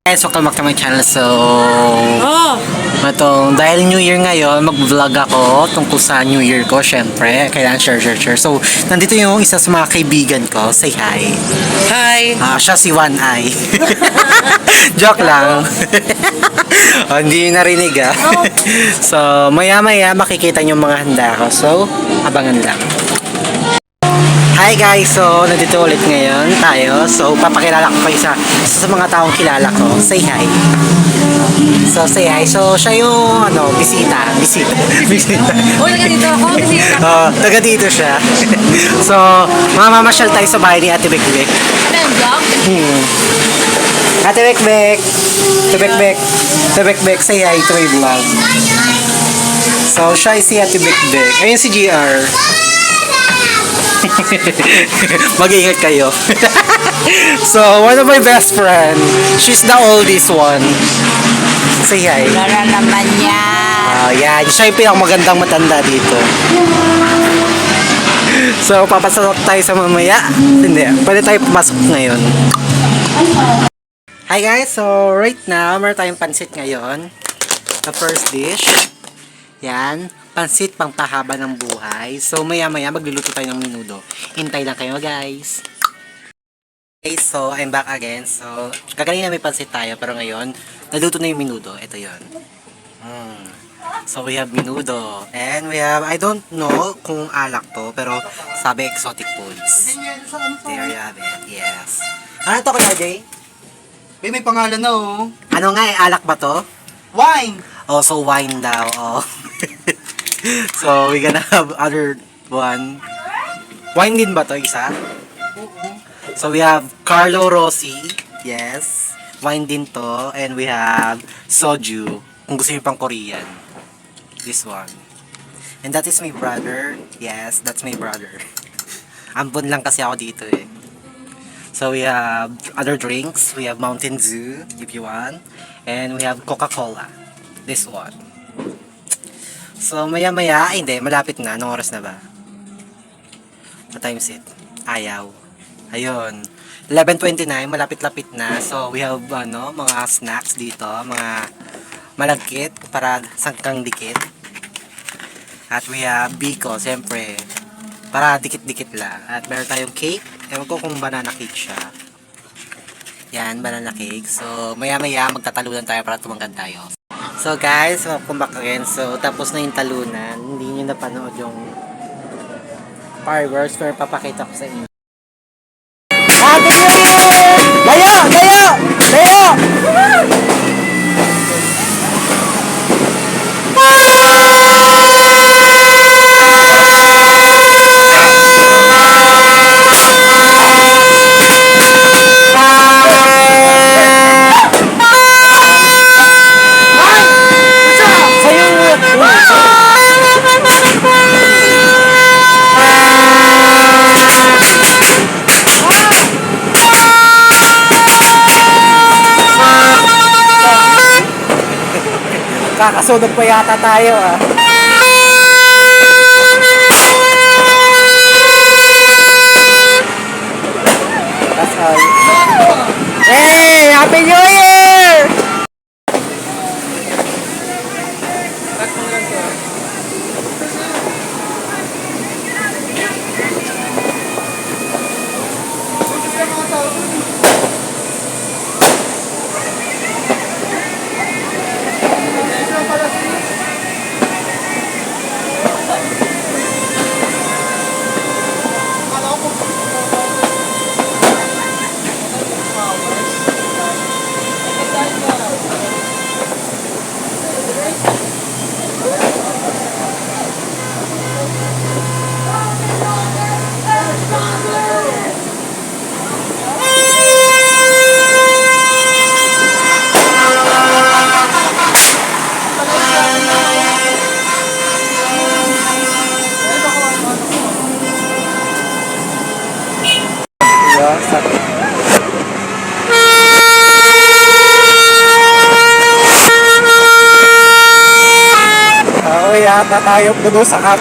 Guys, welcome back to my channel. So, dahil New Year ngayon, mag-vlog ako tungkol sa New Year ko, syempre. Kailangan share. So, nandito yung isa sa mga kaibigan ko. Say hi. Hi! Siya si One Eye. Joke lang. Hindi narinig So, maya-maya makikita niyo mga handa ko. So, abangan lang. Hi guys! So, nandito ulit ngayon tayo. So, papakilala ko pa isa sa mga taong kilala ko. Say hi. So, say hi. So, siya yung, bisita. Uy, taga dito ako. Bisita. Taga dito siya. So, mamamasyal tayo sa bahay ni Ate Bekbek. Ano yung vlog? Ate Bekbek! Ate Bekbek, say hi to my vlog. So, siya si Ate Bekbek. Ayun si GR. Mag-ingat kayo. So, one of my best friend. She's the oldest one. Say hi. Wala naman niya. Yan. Siya yung pinakamagandang matanda dito. So, papasok tayo sa mamaya. Hindi. Pwede tayo pumasok ngayon. Hi guys. So, right now, meron tayong pansit ngayon. The first dish. Yan. Pansit pang pahaba ng buhay. So, maya-maya magluluto tayo ng menudo. Hintay lang kayo, guys. Okay, so, I'm back again. So, kaganina may pansit tayo, pero ngayon, naluto na yung menudo. Ito yon. So, we have menudo. And we have, I don't know kung alak to, pero sabi exotic foods. There you have it. Yes. Ano to, Kuya Jay? May pangalan na oh. Ano nga, alak ba to? Wine! Oh, so wine daw. Oh. So, we gonna have other one. Wine din ba to isa? So, we have Carlo Rossi. Yes. Wine din to. And we have soju. Kung gusto niyo pang Korean. This one. And that is my brother. Yes, that's my brother. Ambon lang kasi ako dito eh. So, we have other drinks. We have Mountain Dew, if you want. And we have Coca-Cola. This one. So, maya-maya, hindi, malapit na. Anong oras na ba? What time is it? Ayaw. Ayun. 11:29, malapit-lapit na. So, we have, mga snacks dito. Mga malagkit para sangkang dikit. At we have biko, siyempre. Para dikit-dikit lang. At meron tayong cake. Ewan ko kung banana cake siya. Yan, banana cake. So, maya-maya, magtatalunan tayo para tumangkad tayo. So guys, welcome back again. So, tapos na yung talunan. Hindi nyo napanood yung fireworks, pero papakita ko sa inyo. Happy New Year! Layo! Kakasunod pa yata tayo That's all. Hey! Happy New Year! Yata tayo puno sa kat.